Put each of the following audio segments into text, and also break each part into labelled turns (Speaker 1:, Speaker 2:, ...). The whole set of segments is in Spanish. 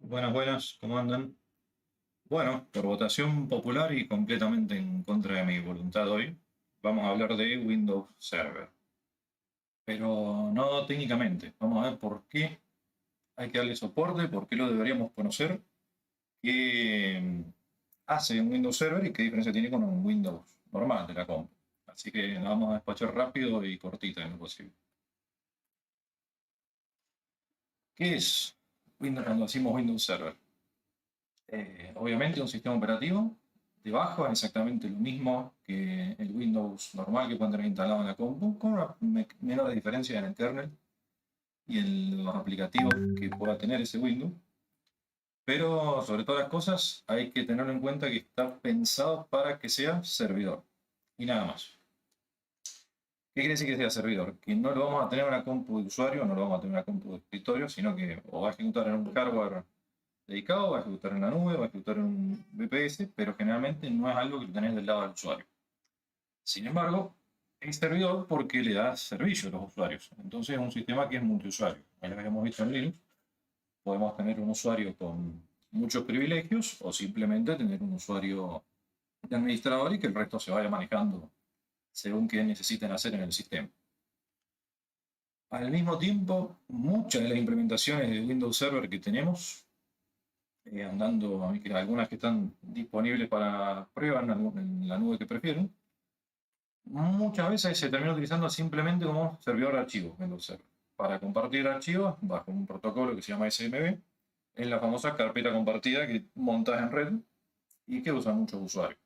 Speaker 1: Buenas, buenas, ¿cómo andan? Bueno, por votación popular y completamente en contra de mi voluntad hoy, vamos a hablar de Windows Server. Pero no técnicamente, vamos a ver por qué hay que darle soporte, por qué lo deberíamos conocer, qué hace un Windows Server y qué diferencia tiene con un Windows normal de la compu. Así que la vamos a despachar rápido y cortita en lo posible. ¿Qué es Windows cuando decimos Windows Server? Obviamente un sistema operativo debajo es exactamente lo mismo que el Windows normal que pueden tener instalado en la compu, con una menor diferencia en el kernel y en los aplicativos que pueda tener ese Windows. Pero sobre todas las cosas hay que tenerlo en cuenta que está pensado para que sea servidor y nada más. ¿Qué quiere decir que sea servidor? Que no lo vamos a tener en una compu de usuario, no lo vamos a tener en una compu de escritorio, sino que o va a ejecutar en un hardware dedicado, va a ejecutar en la nube, va a ejecutar en un VPS, pero generalmente no es algo que lo tenés del lado del usuario. Sin embargo, es servidor porque le da servicio a los usuarios. Entonces es un sistema que es multiusuario. Ya lo habíamos visto en Linux, podemos tener un usuario con muchos privilegios o simplemente tener un usuario de administrador y que el resto se vaya manejando según qué necesiten hacer en el sistema. Al mismo tiempo, muchas de las implementaciones de Windows Server que tenemos andando, algunas que están disponibles para prueba en la nube que prefieren, muchas veces se termina utilizando simplemente como servidor de archivos Windows Server, para compartir archivos bajo un protocolo que se llama SMB, en la famosa carpeta compartida que montas en red y que usan muchos usuarios.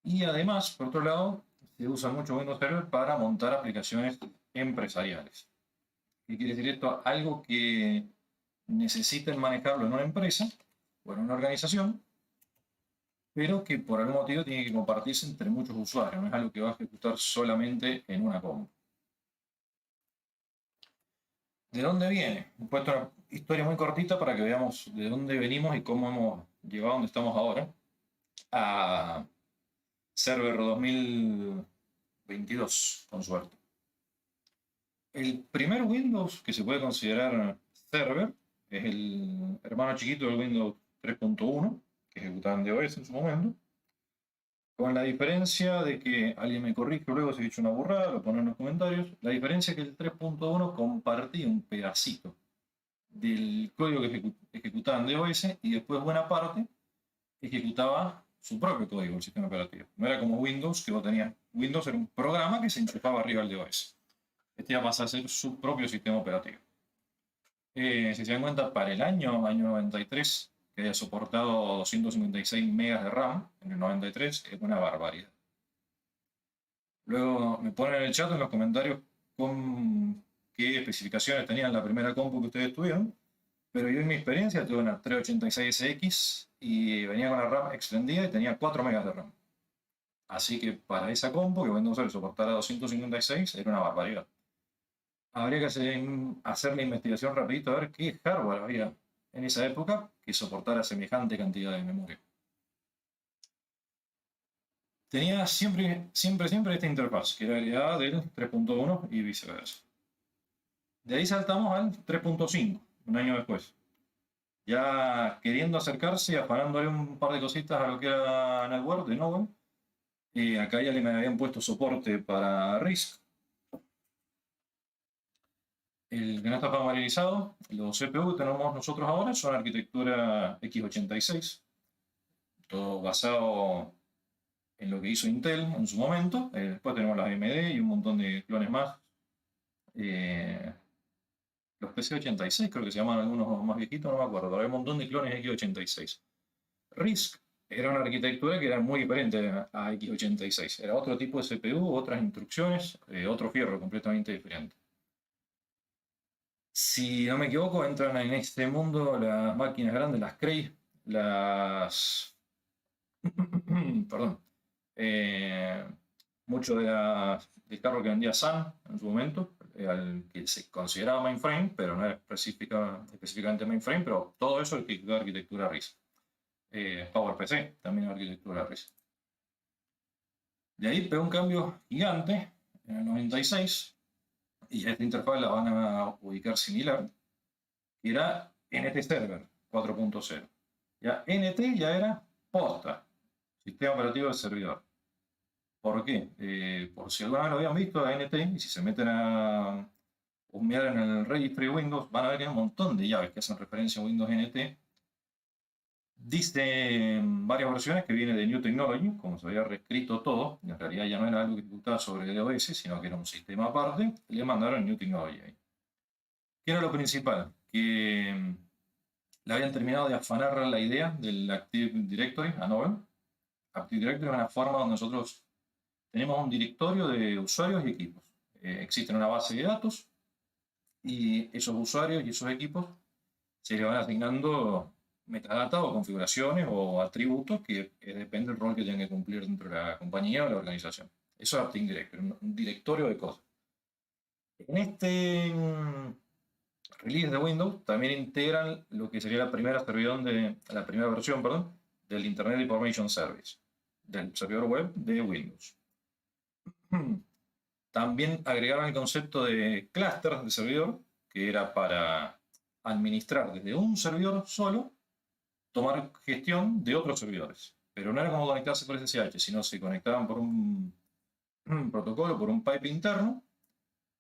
Speaker 1: Y además, por otro lado, se usa mucho Windows Server para montar aplicaciones empresariales. ¿Qué quiere decir esto? Algo que necesiten manejarlo en una empresa o en una organización, pero que por algún motivo tiene que compartirse entre muchos usuarios, no es algo que va a ejecutar solamente en una compu. ¿De dónde viene? He puesto una historia muy cortita para que veamos de dónde venimos y cómo hemos llegado a donde estamos ahora, a Server 2022, con suerte. El primer Windows que se puede considerar Server es el hermano chiquito del Windows 3.1, que ejecutaba en DOS en su momento, con la diferencia de que alguien me corrige luego si he dicho una burrada, lo pone en los comentarios. La diferencia es que el 3.1 compartía un pedacito del código que ejecutaba en DOS y después buena parte ejecutaba su propio código, el sistema operativo. No era como Windows, que vos tenías. Windows era un programa que se enchufaba arriba del DOS. Este ya pasa a ser su propio sistema operativo. Si se dan cuenta, para el año 93, que haya soportado 256 megas de RAM en el 93, es una barbaridad. Luego me ponen en el chat, en los comentarios, con qué especificaciones tenían la primera compu que ustedes tuvieron. Pero yo en mi experiencia tuve una 386SX y venía con la RAM extendida y tenía 4 megas de RAM. Así que para esa compu que Windows le soportara 256 era una barbaridad. Habría que hacer la investigación rapidito a ver qué hardware había en esa época que soportara semejante cantidad de memoria. Tenía siempre esta interfaz, que era heredada del 3.1 y viceversa. De ahí saltamos al 3.5, un año después. Ya queriendo acercarse, afanándole un par de cositas a lo que era NetWare de Novell. Acá ya le me habían puesto soporte para RISC. El que no está familiarizado, los CPU que tenemos nosotros ahora son arquitectura x86, todo basado en lo que hizo Intel en su momento. Después tenemos las AMD y un montón de clones más. Los PC86 creo que se llaman algunos más viejitos, no me acuerdo, pero hay un montón de clones x86. RISC era una arquitectura que era muy diferente a x86. Era otro tipo de CPU, otras instrucciones, otro fierro completamente diferente. Si no me equivoco, entran en este mundo las máquinas grandes, las Cray, las... Perdón. Eh, mucho del carro que vendía Sun en su momento, al que se consideraba mainframe, pero no era específicamente mainframe, pero todo eso es arquitectura RISC. PowerPC también es arquitectura RISC. De ahí pegó un cambio gigante en el 96 y esta interfaz la van a ubicar similar, que era NT Server. 4.0. Ya NT ya era posta, sistema operativo del servidor. ¿Por qué? Por si alguna vez lo habían visto a NT, y si se meten a mirar en el registry de Windows, van a ver que hay un montón de llaves que hacen referencia a Windows NT. Dice en varias versiones que viene de New Technology, como se había reescrito todo, y en realidad ya no era algo que ejecutaba sobre DOS, sino que era un sistema aparte, le mandaron New Technology ahí. ¿Qué era lo principal? Que le habían terminado de afanar la idea del Active Directory a Novell. Active Directory es una forma donde nosotros tenemos un directorio de usuarios y equipos. Existe una base de datos y esos usuarios y esos equipos se le van asignando metadata o configuraciones o atributos que depende del rol que tengan que cumplir dentro de la compañía o la organización. Eso es Active Directory, un directorio de cosas. En este release de Windows también integran lo que sería la primera versión, perdón, del Internet Information Service, del servidor web de Windows. También agregaron el concepto de clúster de servidor, que era para administrar desde un servidor solo, tomar gestión de otros servidores. Pero no era como conectarse por SSH, sino se conectaban por un protocolo, por un pipe interno,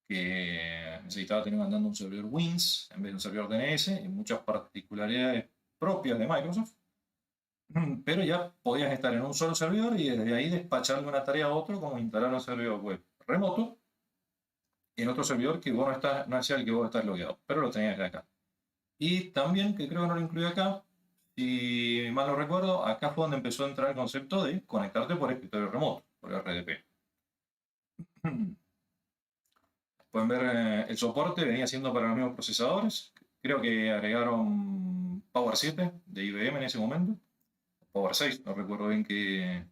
Speaker 1: que necesitaba tener andando un servidor WINS en vez de un servidor DNS, y muchas particularidades propias de Microsoft. Pero ya podías estar en un solo servidor y desde ahí despacharle una tarea a otro, como instalar un servidor web remoto en otro servidor que vos no es el que vos estás logueado, pero lo tenías acá. Y también, que creo que no lo incluí acá, si mal no recuerdo, acá fue donde empezó a entrar el concepto de conectarte por escritorio remoto, por RDP. Pueden ver el soporte, venía siendo para los mismos procesadores. Creo que agregaron Power 7 de IBM en ese momento. Power 6, no recuerdo bien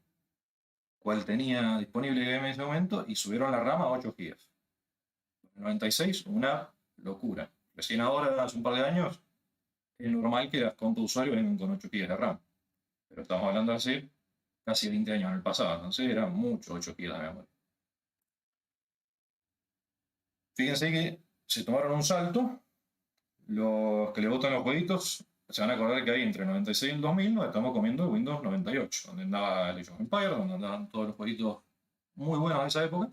Speaker 1: cuál tenía disponible IBM en ese momento, y subieron la RAM a 8 GB. En 96, una locura. Recién ahora, hace un par de años, es normal que las compu de usuario vengan con 8 GB de RAM. Pero estamos hablando de hace casi 20 años en el pasado, entonces era mucho 8 GB de memoria. Fíjense que se tomaron un salto. Los que le votan los jueguitos se van a acordar que hay entre 96 y el 2000 nos estamos comiendo Windows 98, donde andaba Age of Empires, donde andaban todos los jueguitos muy buenos de esa época.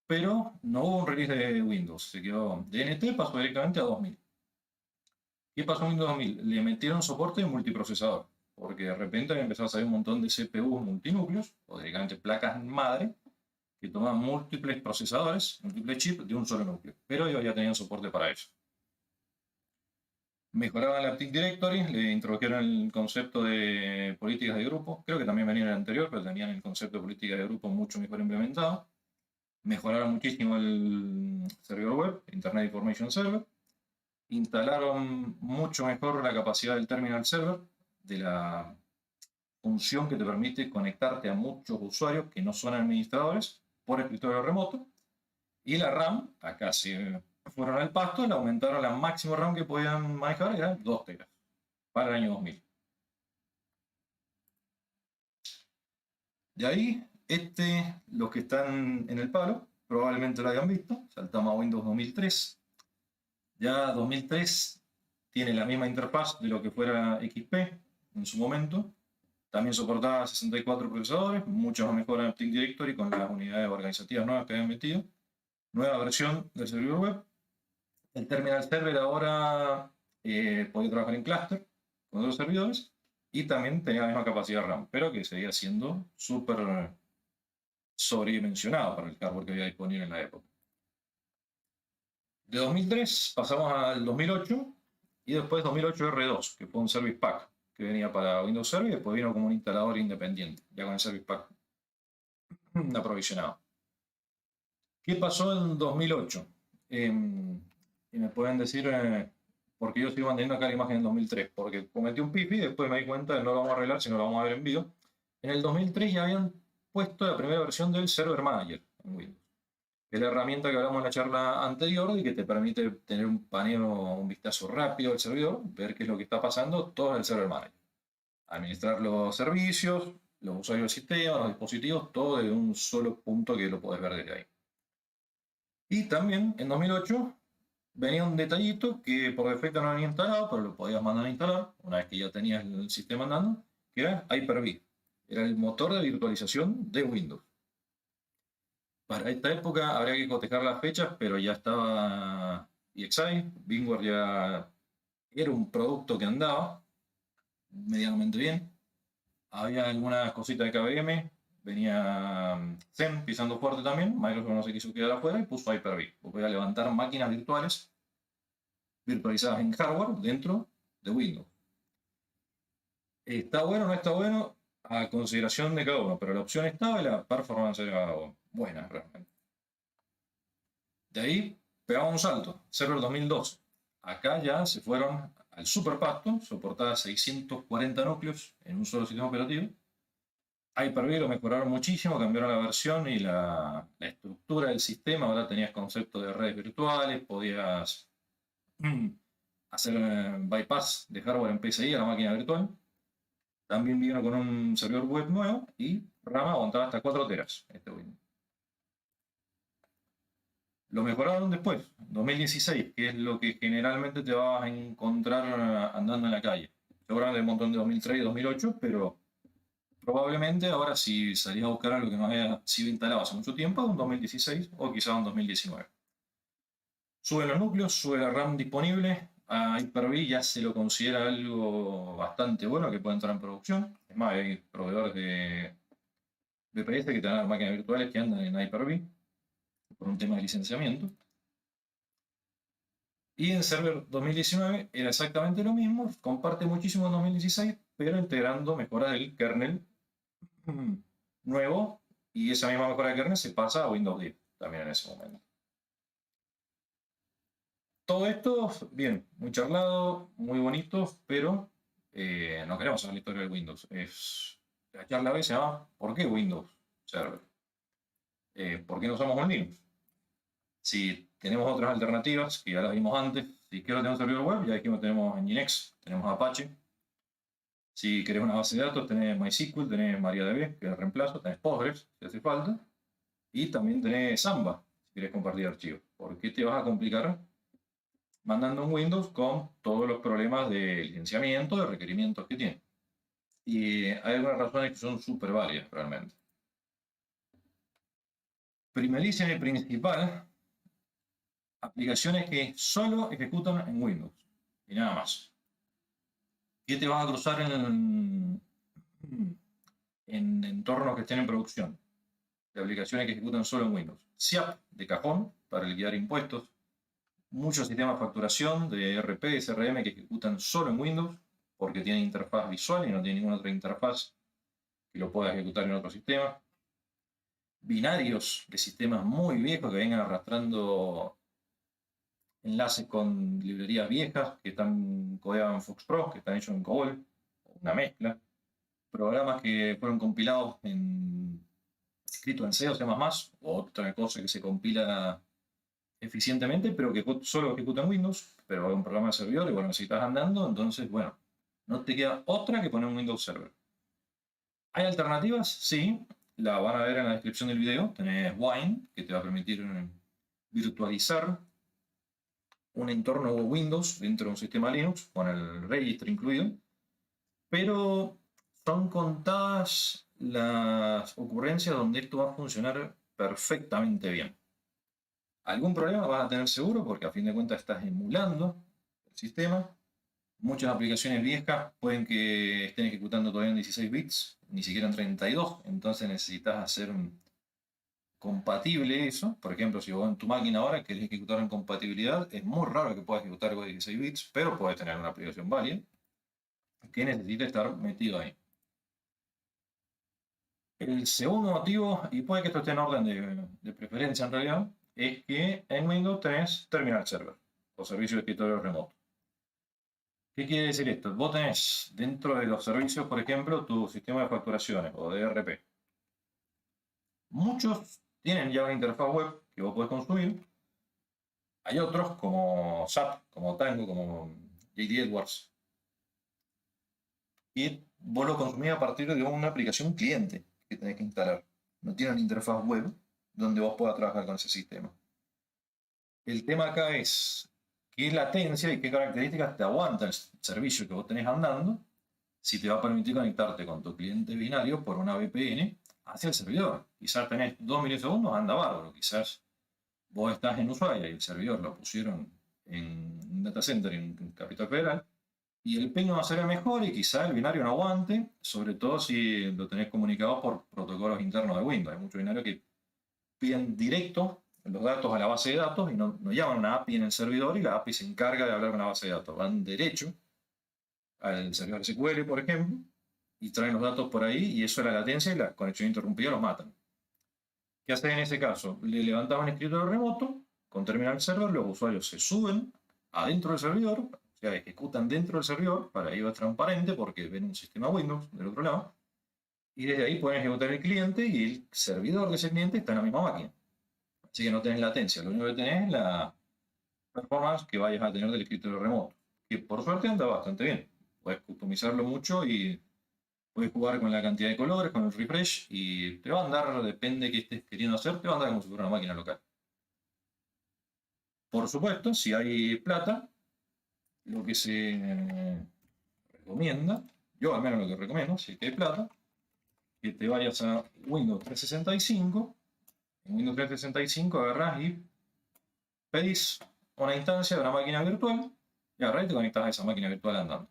Speaker 1: Pero no hubo un release de Windows, se quedó de NT, pasó directamente a 2000. ¿Qué pasó en Windows 2000? Le metieron soporte de multiprocesador, porque de repente empezó a salir un montón de CPUs multinúcleos, o directamente placas madre, que tomaban múltiples procesadores, múltiples chips de un solo núcleo, pero ellos ya tenían soporte para eso. Mejoraban la Active Directory, le introdujeron el concepto de políticas de grupo, creo que también venía en el anterior, pero tenían el concepto de políticas de grupo mucho mejor implementado. Mejoraron muchísimo el servidor web, Internet Information Server. Instalaron mucho mejor la capacidad del terminal server, de la función que te permite conectarte a muchos usuarios que no son administradores por escritorio remoto. Y la RAM, acá se fueron al pasto, le aumentaron la máxima RAM que podían manejar, era 2 teras, para el año 2000. De ahí, los que están en el palo, probablemente lo hayan visto, saltamos a Windows 2003. Ya 2003 tiene la misma interfaz de lo que fuera XP en su momento. También soportaba 64 procesadores, mucho más mejor en Active Directory con las unidades organizativas nuevas que habían metido. Nueva versión del servidor web. El terminal server ahora podía trabajar en cluster con otros servidores y también tenía la misma capacidad RAM, pero que seguía siendo súper sobredimensionado para el hardware que había disponible en la época. De 2003 pasamos al 2008 y después 2008 R2, que fue un Service Pack que venía para Windows Server y después vino como un instalador independiente, ya con el Service Pack aprovisionado. ¿Qué pasó en 2008? Y me pueden decir por qué yo estoy manteniendo acá la imagen en 2003, porque cometí un pipi y después me di cuenta de que no lo vamos a arreglar, sino lo vamos a ver en vivo. En el 2003 ya habían puesto la primera versión del Server Manager en Windows. Es la herramienta que hablamos en la charla anterior y que te permite tener un paneo, un vistazo rápido del servidor, ver qué es lo que está pasando, todo en el Server Manager. Administrar los servicios, los usuarios del sistema, los dispositivos, todo de un solo punto que lo podés ver desde ahí. Y también en 2008 venía un detallito que por defecto no venía instalado, pero lo podías mandar a instalar una vez que ya tenías el sistema andando, que era Hyper-V. Era el motor de virtualización de Windows. Para esta época habría que cotejar las fechas, pero ya estaba EXI, VMware ya era un producto que andaba medianamente bien. Había algunas cositas de KVM, venía Zen pisando fuerte también, Microsoft no se quiso quedar afuera y puso Hyper-V. Podía levantar máquinas virtuales virtualizadas en hardware dentro de Windows. ¿Está bueno o no está bueno? A consideración de cada uno, pero la opción estaba y la performance era buena realmente. De ahí pegamos un salto, Server 2012. Acá ya se fueron al superpacto, soportaba 640 núcleos en un solo sistema operativo. Hyper-V lo mejoraron muchísimo, cambiaron la versión y la estructura del sistema. Ahora tenías concepto de redes virtuales, podías hacer bypass de hardware en PCI a la máquina virtual. También vino con un servidor web nuevo y RAM aguantaba hasta 4 teras este Windows. Lo mejoraron después, 2016, que es lo que generalmente te vas a encontrar andando en la calle. Seguramente un montón de 2003 y 2008, pero probablemente ahora si salís a buscar algo que no haya sido instalado hace mucho tiempo, un 2016 o quizá un 2019. Sube los núcleos, sube la RAM disponible. A Hyper-V ya se lo considera algo bastante bueno que puede entrar en producción. Es más, hay proveedores de VPS que tienen máquinas virtuales que andan en Hyper-V por un tema de licenciamiento. Y en Server 2019 era exactamente lo mismo, comparte muchísimo en 2016, pero integrando mejoras del kernel nuevo, y esa misma mejora del kernel se pasa a Windows 10 también en ese momento. Todo esto, bien, muy charlado, muy bonito, pero no queremos saber la historia de Windows. La charla a veces se llama ¿por qué Windows Server? ¿Por qué no usamos un Linux? Si tenemos otras alternativas, que ya las vimos antes, si quiero tener un servidor web, ya dijimos tenemos Nginx, tenemos Apache. Si querés una base de datos, tenés MySQL, tenés MariaDB, que es el reemplazo, tenés Postgres, si hace falta, y también tenés Samba, si querés compartir archivos. ¿Por qué te vas a complicar mandando un Windows con todos los problemas de licenciamiento, de requerimientos que tiene? Y hay algunas razones que son súper válidas realmente. Primerísima y principal, aplicaciones que solo ejecutan en Windows y nada más. ¿Qué te vas a cruzar en entornos que estén en producción? De aplicaciones que ejecutan solo en Windows. SIAP de cajón para liquidar impuestos. Muchos sistemas de facturación de ERP y CRM que ejecutan solo en Windows porque tienen interfaz visual y no tienen ninguna otra interfaz que lo pueda ejecutar en otro sistema. Binarios de sistemas muy viejos que vengan arrastrando enlaces con librerías viejas que están codeadas en FoxPro, que están hechos en COBOL, una mezcla. Programas que fueron compilados en escrito en C o C++, otra cosa que se compila eficientemente, pero que solo ejecuta en Windows, pero es un programa de servidor y bueno, si estás andando, entonces, bueno, no te queda otra que poner un Windows Server. ¿Hay alternativas? Sí, la van a ver en la descripción del video. Tenés Wine, que te va a permitir virtualizar un entorno Windows dentro de un sistema Linux, con el registro incluido, pero son contadas las ocurrencias donde esto va a funcionar perfectamente bien. ¿Algún problema vas a tener seguro? Porque a fin de cuentas estás emulando el sistema. Muchas aplicaciones viejas pueden que estén ejecutando todavía en 16 bits, ni siquiera en 32, entonces necesitas hacer compatible eso. Por ejemplo, si vos en tu máquina ahora querés ejecutar en compatibilidad, es muy raro que puedas ejecutar algo de 16 bits, pero puedes tener una aplicación válida que necesite estar metido ahí. El segundo motivo, y puede que esto esté en orden de preferencia en realidad, es que en Windows tenés Terminal Server o servicio de escritorio remoto. ¿Qué quiere decir esto? Vos tenés dentro de los servicios, por ejemplo, tu sistema de facturaciones o de ERP. Muchos tienen ya una interfaz web que vos podés consumir. Hay otros como SAP, como Tango, como JD Edwards, y vos lo consumís a partir de una aplicación cliente que tenés que instalar. No tiene una interfaz web donde vos puedas trabajar con ese sistema. El tema acá es, qué latencia y qué características te aguanta el servicio que vos tenés andando, si te va a permitir conectarte con tu cliente binario por una VPN hacia el servidor. Quizás tenés 2 milisegundos, anda bárbaro. Quizás vos estás en Ushuaia y el servidor lo pusieron en un data center en Capital Federal y el ping no va a ser el mejor y quizás el binario no aguante, sobre todo si lo tenés comunicado por protocolos internos de Windows. Hay muchos binarios que piden directo los datos a la base de datos y no llaman una API en el servidor y la API se encarga de hablar con la base de datos. Van derecho al servidor SQL, por ejemplo, y traen los datos por ahí y eso es la latencia y la conexión interrumpida los matan. ¿Qué haces en ese caso? Le levantas un escritorio remoto con terminal server, los usuarios se suben adentro del servidor, o sea, ejecutan dentro del servidor, para ello es transparente porque ven un sistema Windows del otro lado, y desde ahí pueden ejecutar el cliente y el servidor de ese cliente está en la misma máquina. Así que no tenés latencia, lo único que tenés es la performance que vayas a tener del escritorio remoto, que por suerte anda bastante bien. Puedes customizarlo mucho y puedes jugar con la cantidad de colores, con el refresh, y te va a andar, depende de qué estés queriendo hacer, te va a andar como si fuera una máquina local. Por supuesto, si hay plata, lo que se recomienda, yo al menos lo que recomiendo, si hay plata, que te vayas a Windows 365. En Windows 365 agarrás y pedís una instancia de una máquina virtual y agarrás y te conectas a esa máquina virtual andando.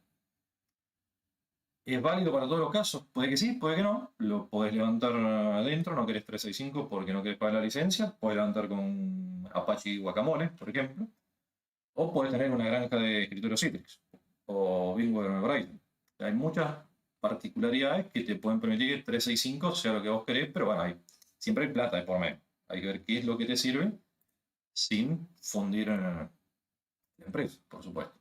Speaker 1: ¿Es válido para todos los casos? Puede que sí, puede que no. Lo podés levantar adentro, no querés 365 porque no querés pagar la licencia. Podés levantar con Apache Guacamole, por ejemplo. O podés tener una granja de escritorio Citrix o VMware Horizon. Hay muchas particularidades que te pueden permitir que 365 sea lo que vos querés, pero bueno, siempre hay plata de por medio. Hay que ver qué es lo que te sirve sin fundir la empresa, por supuesto.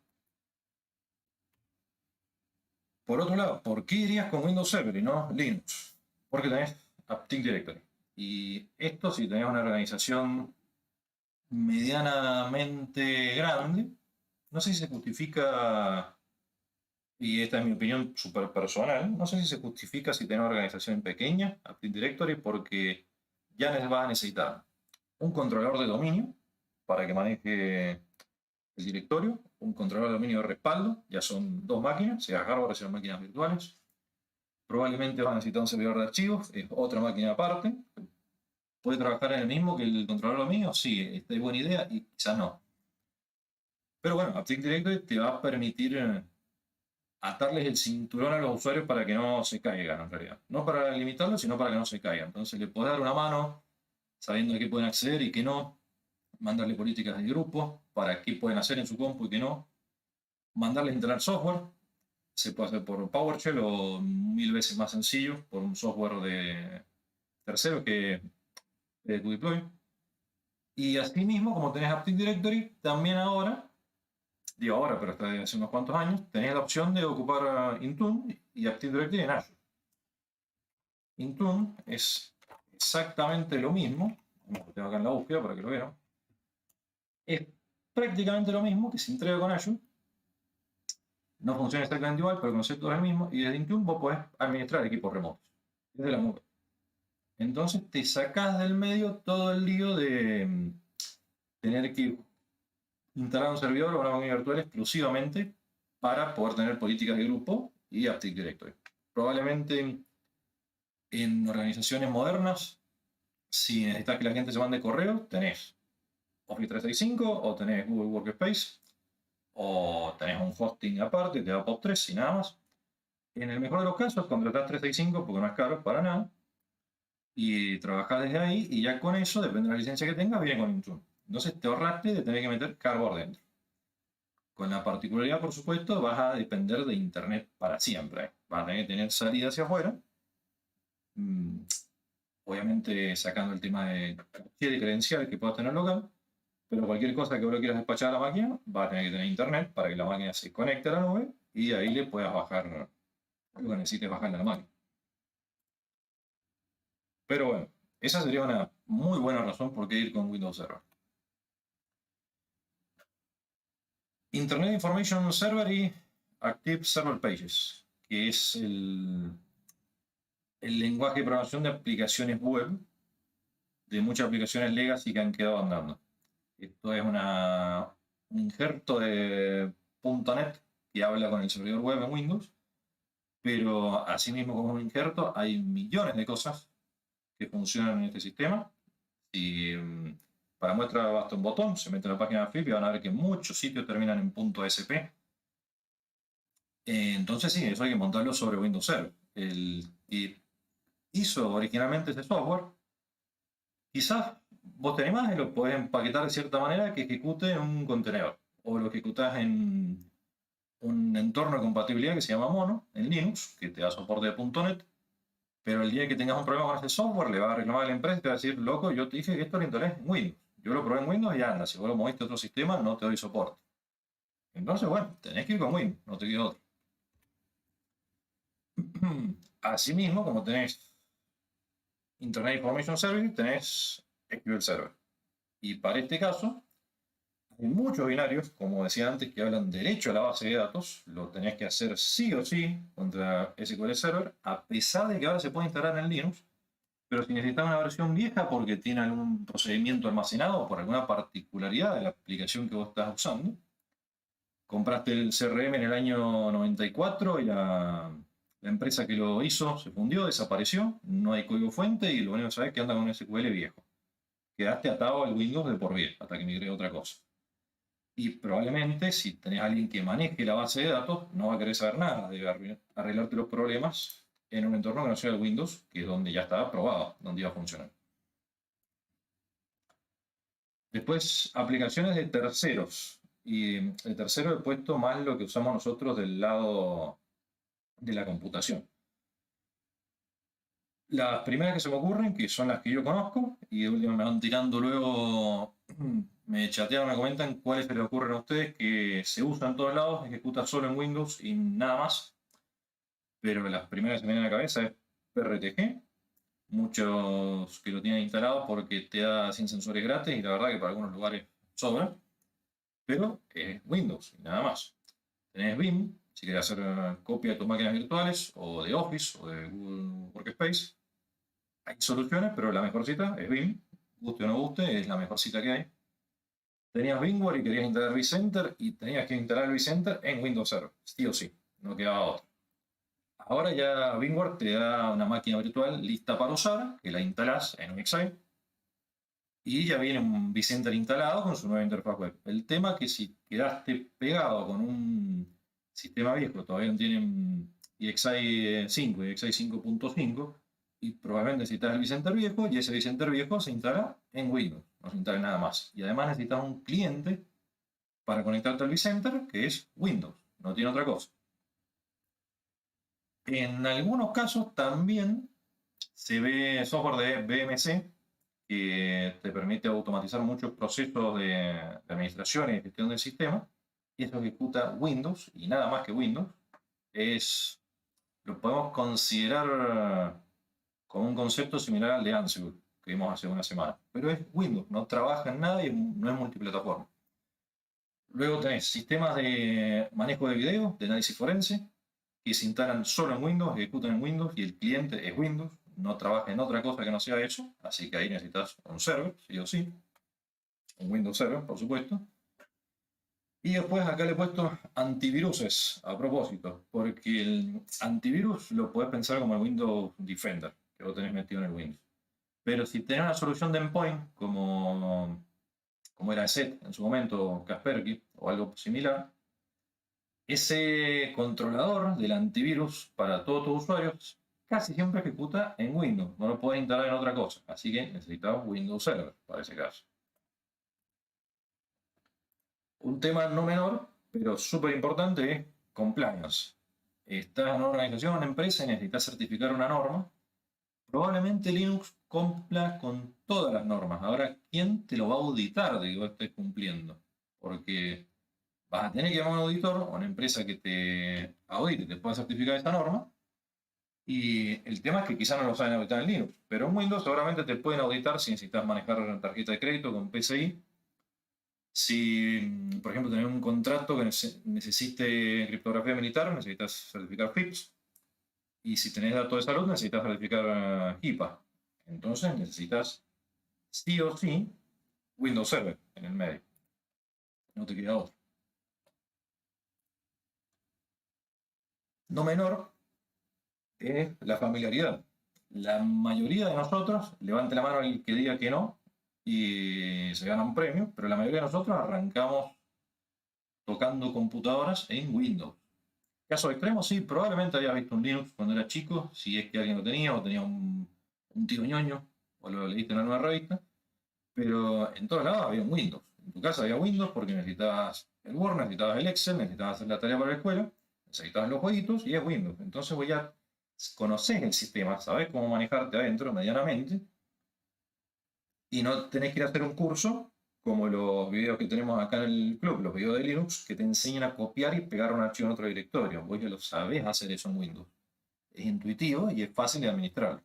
Speaker 1: Por otro lado, ¿por qué irías con Windows Server y no Linux? Porque tenés Active Directory. Y esto, si tenés una organización medianamente grande, no sé si se justifica, y esta es mi opinión súper personal, no sé si se justifica si tenés una organización pequeña, Active Directory, porque ya vas a necesitar un controlador de dominio para que maneje el directorio, un controlador de dominio de respaldo, ya son 2 máquinas, sea hardware, sean máquinas virtuales. Probablemente vas a necesitar un servidor de archivos, es otra máquina aparte. ¿Puede trabajar en el mismo que el controlador de dominio? Sí, esta es buena idea y quizás no. Pero bueno, Active Directory te va a permitir atarles el cinturón a los usuarios para que no se caigan, en realidad. No para limitarlos, sino para que no se caigan. Entonces le puedes dar una mano sabiendo a qué pueden acceder y qué no, mandarle políticas de grupo para qué pueden hacer en su compu y qué no, mandarles instalar software, se puede hacer por PowerShell o 1000 veces más sencillo por un software de tercero que tu deploy. Y asimismo, como tenés Active Directory, también ahora, digo ahora, pero hasta hace unos cuantos años, tenés la opción de ocupar Intune y Active Directory en Azure. Intune es exactamente lo mismo, lo tengo acá en la búsqueda para que lo vean, es prácticamente lo mismo que se entrega con Azure. No funciona exactamente igual, pero el concepto es el mismo. Y desde Intune vos podés administrar equipos remotos desde la nube. Entonces te sacás del medio todo el lío de tener que instalar un servidor o una máquina virtual exclusivamente para poder tener políticas de grupo y Active Directory. Probablemente en organizaciones modernas, si necesitas que la gente se mande correo, tenés Office 365 o tenés Google Workspace o tenés un hosting aparte, te da POP3 y nada más. En el mejor de los casos, contratás 365 porque no es caro para nada y trabajás desde ahí y ya con eso, depende de la licencia que tengas, viene con Intune. Entonces te ahorraste de tener que meter carbón dentro. Con la particularidad, por supuesto, vas a depender de Internet para siempre. Vas a tener que tener salida hacia afuera. Obviamente sacando el tema de credencial que puedas tener local, pero cualquier cosa que vos lo quieras despachar a la máquina, va a tener que tener Internet para que la máquina se conecte a la nube y ahí le puedas bajar lo que necesites bajarle a la máquina. Pero bueno, esa sería una muy buena razón por qué ir con Windows Server. Internet Information Server y Active Server Pages, que es el lenguaje de programación de aplicaciones web, de muchas aplicaciones legacy que han quedado andando. Esto es una un injerto de .NET que habla con el servidor web en Windows, pero asimismo como un injerto hay millones de cosas que funcionan en este sistema. Y para muestra basta un botón, se mete en la página de FIP y van a ver que muchos sitios terminan en .sp. Entonces sí, eso hay que montarlo sobre Windows Server. El que hizo originalmente ese software, quizás vos te animás y lo podés empaquetar de cierta manera que ejecute en un contenedor. O lo ejecutás en un entorno de compatibilidad que se llama Mono, en Linux, que te da soporte de .NET. Pero el día que tengas un problema con ese software, le va a reclamar a la empresa y te va a decir, loco, yo te dije que esto lo instalés en Windows. Yo lo probé en Windows y anda, si vos lo moviste a otro sistema, no te doy soporte. Entonces, bueno, tenés que ir con Windows, no te queda otro. Asimismo, como tenés Internet Information Service, tenés SQL Server. Y para este caso, hay muchos binarios, como decía antes, que hablan derecho a la base de datos. Lo tenés que hacer sí o sí contra SQL Server, a pesar de que ahora se puede instalar en Linux. Pero si necesitas una versión vieja porque tiene algún procedimiento almacenado o por alguna particularidad de la aplicación que vos estás usando, compraste el CRM en el año 94 y la empresa que lo hizo se fundió, desapareció, no hay código fuente y lo único que sabes es que anda con un SQL viejo. Quedaste atado al Windows de por vida hasta que migre a otra cosa. Y probablemente si tenés a alguien que maneje la base de datos, no va a querer saber nada de arreglarte los problemas en un entorno que no sea el Windows, que es donde ya estaba probado, donde iba a funcionar. Después, aplicaciones de terceros. Y el tercero he puesto más lo que usamos nosotros del lado de la computación. Las primeras que se me ocurren, que son las que yo conozco, y de última me van tirando luego, me chatean, me comentan cuáles se les ocurren a ustedes, que se usan en todos lados, ejecuta solo en Windows y nada más. Pero las primeras que se me vienen a la cabeza es PRTG, muchos que lo tienen instalado porque te da 100 sensores gratis y la verdad que para algunos lugares sobra, pero es Windows y nada más. Tenés Vim, si querés hacer copia de tus máquinas virtuales o de Office o de Google Workspace. Hay soluciones, pero la mejor cita es Vim, guste o no guste, es la mejor cita que hay. Tenías VMware y querías instalar vCenter y tenías que instalar el vCenter en Windows Server, sí o sí, no quedaba otra. Ahora ya VMware te da una máquina virtual lista para usar, que la instalás en un Excel y ya viene un vCenter instalado con su nueva interfaz web. El tema es que si quedaste pegado con un sistema viejo, todavía no tienen EXI 5 y EXI 5.5, y probablemente necesitas el vCenter viejo, y ese vCenter viejo se instala en Windows, no se instala nada más. Y además necesitas un cliente para conectarte al vCenter, que es Windows, no tiene otra cosa. En algunos casos también se ve software de BMC, que te permite automatizar muchos procesos de administración y de gestión del sistema, y eso ejecuta Windows y nada más que Windows. Lo podemos considerar como un concepto similar al de Ansible que vimos hace una semana, pero es Windows, no trabaja en nada y no es multiplataforma. Luego tenés sistemas de manejo de video, de análisis forense, que se instalan solo en Windows, ejecutan en Windows y el cliente es Windows, no trabaja en otra cosa que no sea eso, así que ahí necesitas un server, sí o sí, un Windows Server, por supuesto. Y después acá le he puesto antiviruses a propósito, porque el antivirus lo puedes pensar como el Windows Defender, que vos tenés metido en el Windows. Pero si tenés una solución de endpoint, como era SET en su momento, Kaspersky o algo similar, ese controlador del antivirus para todos tus usuarios casi siempre ejecuta en Windows, no lo puedes instalar en otra cosa, así que necesitas Windows Server para ese caso. Un tema no menor, pero súper importante es compliance. Estás en una organización, una empresa y necesitas certificar una norma. Probablemente Linux cumpla con todas las normas. Ahora, ¿quién te lo va a auditar de que vos estés cumpliendo? Porque vas a tener que llamar a un auditor o una empresa que te audite y te pueda certificar esta norma. Y el tema es que quizás no lo saben auditar en Linux, pero en Windows seguramente te pueden auditar si necesitas manejar tarjeta de crédito con PCI. Si, por ejemplo, tenés un contrato que necesite criptografía militar, necesitas certificar FIPS. Y si tenés datos de salud, necesitas certificar HIPAA. Entonces necesitas sí o sí Windows Server en el medio. no te queda otro. No menor es la familiaridad. La mayoría de nosotros, levante la mano el que diga que no, y se gana un premio, pero la mayoría de nosotros arrancamos tocando computadoras en Windows. Caso extremo, sí, probablemente había visto un Linux cuando era chico, si es que alguien lo tenía, o tenía un tío ñoño, o lo leíste en alguna revista, pero en todos lados había un Windows. En tu casa había Windows porque necesitabas el Word, necesitabas el Excel, necesitabas hacer la tarea para la escuela, necesitabas los jueguitos y es Windows. Entonces vos ya conocés el sistema, sabés cómo manejarte adentro medianamente y no tenés que ir a hacer un curso como los videos que tenemos acá en el club, los videos de Linux, que te enseñan a copiar y pegar un archivo en otro directorio. Vos ya lo sabés hacer eso en Windows. Es intuitivo y es fácil de administrar.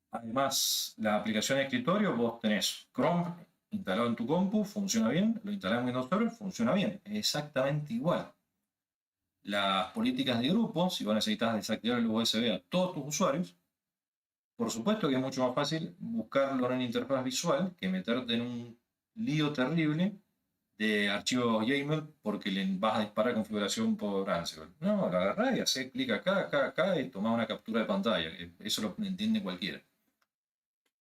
Speaker 1: Además, la aplicación de escritorio, vos tenés Chrome instalado en tu compu, funciona bien, lo instalás en Windows Server, funciona bien, es exactamente igual. Las políticas de grupo, si vos necesitas desactivar el USB a todos tus usuarios, por supuesto que es mucho más fácil buscarlo en una interfaz visual que meterte en un lío terrible de archivos YAML porque le vas a disparar configuración por Ansible. No, lo agarrás y haces clic acá, acá, acá y tomás una captura de pantalla. Eso lo entiende cualquiera.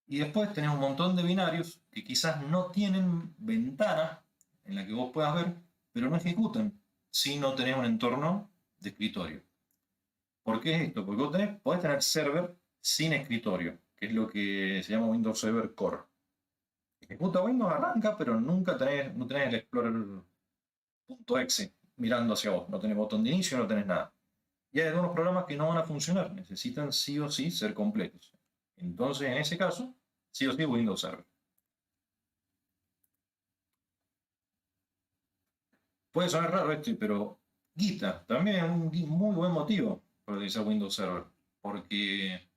Speaker 1: Y después tenés un montón de binarios que quizás no tienen ventana en la que vos puedas ver, pero no ejecutan si no tenés un entorno de escritorio. ¿Por qué es esto? Porque vos podés tener server sin escritorio, que es lo que se llama Windows Server Core. Ejecuta Windows, arranca, pero no tenés el Explorer.exe mirando hacia vos. No tenés botón de inicio, no tenés nada. Y hay algunos programas que no van a funcionar, necesitan sí o sí ser completos. Entonces, en ese caso, sí o sí Windows Server. Puede sonar raro pero guita, también es un muy buen motivo para utilizar Windows Server. Porque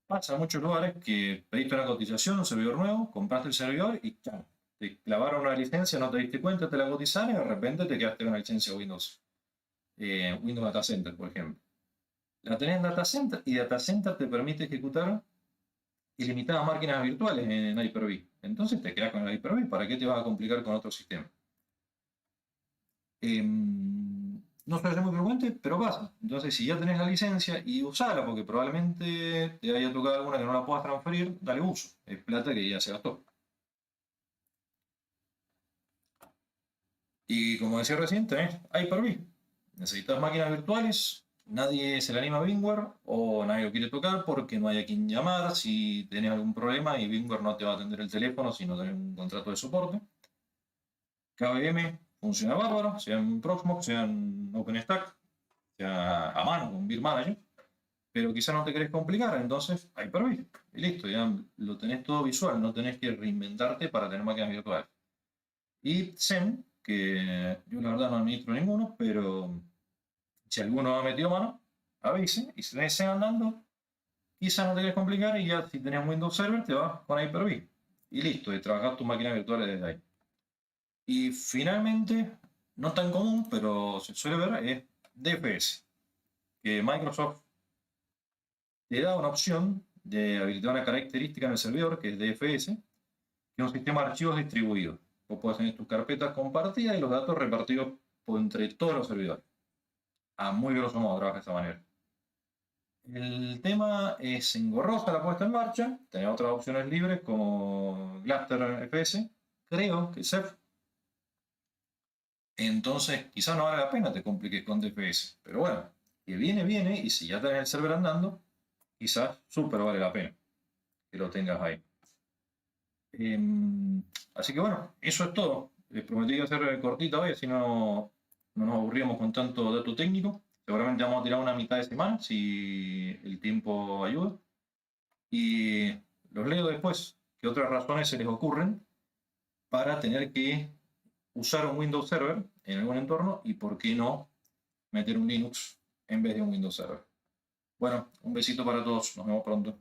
Speaker 1: pasa en muchos lugares que pediste una cotización, un servidor nuevo, compraste el servidor y chao, te clavaron una licencia, no te diste cuenta, te la cotizaron y de repente te quedaste con una licencia Windows. Windows Data Center, por ejemplo. La tenés en Data Center y Data Center te permite ejecutar ilimitadas máquinas virtuales en Hyper-V. Entonces te quedas con el Hyper-V, ¿para qué te vas a complicar con otro sistema? No suele ser muy frecuente, pero pasa. Entonces, si ya tenés la licencia y usala, porque probablemente te haya tocado alguna que no la puedas transferir, dale uso. Es plata que ya se gastó. Y como decía recién, tenés Hyper-V. Necesitas máquinas virtuales, nadie se le anima a VMware o nadie lo quiere tocar porque no hay a quien llamar si tenés algún problema y VMware no te va a atender el teléfono si no tenés un contrato de soporte. KVM funciona bárbaro, sea en Proxmox, sea en OpenStack, sea a mano con Beer Manager, pero quizá no te querés complicar, entonces Hyper-V. Y listo, ya lo tenés todo visual, no tenés que reinventarte para tener máquinas virtuales. Y Zen, que yo la verdad no administro ninguno, pero si alguno ha metido mano, avise, y si tenés Zen andando, quizá no te querés complicar y ya si tenés Windows Server te vas con Hyper-V. Y listo, y trabajar tus máquinas virtuales desde ahí. Y finalmente, no tan común, pero se suele ver, es DFS, que Microsoft te da una opción de habilitar una característica en el servidor, que es DFS, que es un sistema de archivos distribuido. Vos podés tener tus carpetas compartidas y los datos repartidos entre todos los servidores. A muy grosso modo trabaja de esta manera. El tema es engorrosa la puesta en marcha, tenés otras opciones libres como Gluster FS, creo que Ceph. Entonces quizás no vale la pena te compliques con DFS, pero bueno, que viene, viene, y si ya tenés el server andando, quizás súper vale la pena que lo tengas ahí. Así que bueno, eso es todo. Les prometí que hacer cortita hoy, así no nos aburríamos con tanto dato técnico. Seguramente vamos a tirar una mitad de semana si el tiempo ayuda. Y los leo después. ¿Qué otras razones se les ocurren para tener que usar un Windows Server en algún entorno y por qué no meter un Linux en vez de un Windows Server? Bueno, un besito para todos. Nos vemos pronto.